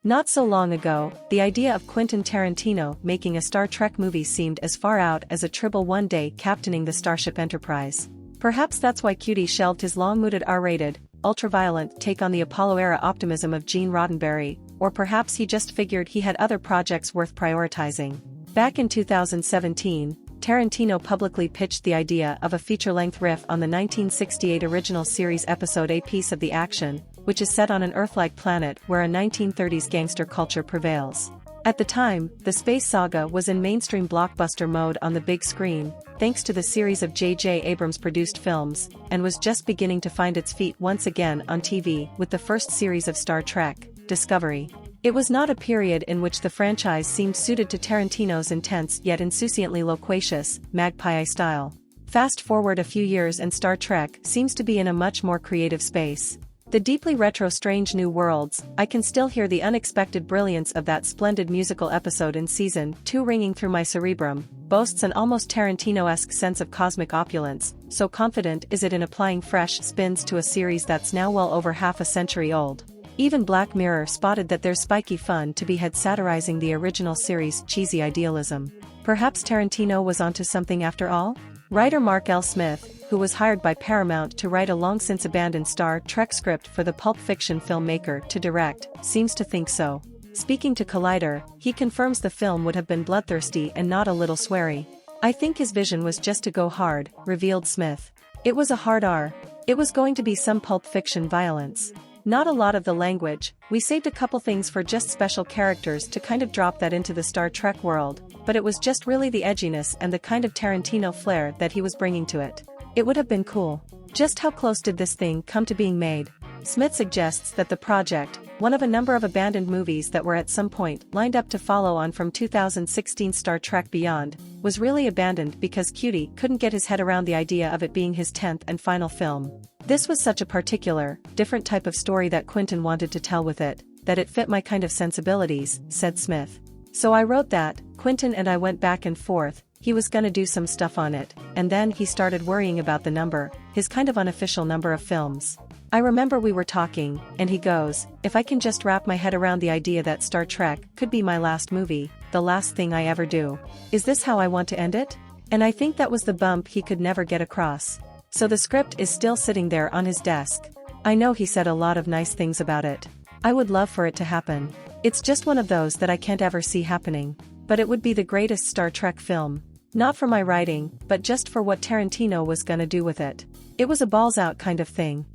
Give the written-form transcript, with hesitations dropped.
Not so long ago, the idea of Quentin Tarantino making a Star Trek movie seemed as far out as a tribble one day captaining the Starship Enterprise. Perhaps that's why Cutie shelved his long-mooted R-rated, ultra-violent take on the Apollo-era optimism of Gene Roddenberry, or perhaps he just figured he had other projects worth prioritizing. Back in 2017, Tarantino publicly pitched the idea of a feature-length riff on the 1968 original series episode A Piece of the Action, which is set on an Earth-like planet where a 1930s gangster culture prevails. At the time, the space saga was in mainstream blockbuster mode on the big screen, thanks to the series of JJ Abrams-produced films, and was just beginning to find its feet once again on TV with the first series of Star Trek, Discovery. It was not a period in which the franchise seemed suited to Tarantino's intense yet insouciantly loquacious, magpie-eye style. Fast forward a few years and Star Trek seems to be in a much more creative space. The deeply retro Strange New Worlds, I can still hear the unexpected brilliance of that splendid musical episode in Season 2 ringing through my cerebrum, boasts an almost Tarantino-esque sense of cosmic opulence, so confident is it in applying fresh spins to a series that's now well over half a century old. Even Black Mirror spotted that there's spiky fun to be had satirizing the original series' cheesy idealism. Perhaps Tarantino was onto something after all? Writer Mark L. Smith, who was hired by Paramount to write a long-since-abandoned Star Trek script for the pulp fiction filmmaker to direct, seems to think so. Speaking to Collider, he confirms the film would have been bloodthirsty and not a little sweary. "I think his vision was just to go hard," revealed Smith. "It was a hard R. It was going to be some pulp fiction violence. Not a lot of the language, we saved a couple things for just special characters to kind of drop that into the Star Trek world, but it was just really the edginess and the kind of Tarantino flair that he was bringing to it. It would have been cool. Just how close did this thing come to being made?" Smith suggests that the project, one of a number of abandoned movies that were at some point lined up to follow on from 2016 Star Trek Beyond, was really abandoned because Cutie couldn't get his head around the idea of it being his 10th and final film. "This was such a particular, different type of story that Quentin wanted to tell with it, that it fit my kind of sensibilities," said Smith. "So I wrote that, Quentin and I went back and forth, he was gonna do some stuff on it, and then he started worrying about the number, his kind of unofficial number of films. I remember we were talking, and he goes, if I can just wrap my head around the idea that Star Trek could be my last movie, the last thing I ever do. Is this how I want to end it?" And I think that was the bump he could never get across. So the script is still sitting there on his desk. I know he said a lot of nice things about it. I would love for it to happen. It's just one of those that I can't ever see happening. But it would be the greatest Star Trek film. Not for my writing, but just for what Tarantino was gonna do with it. It was a balls out kind of thing.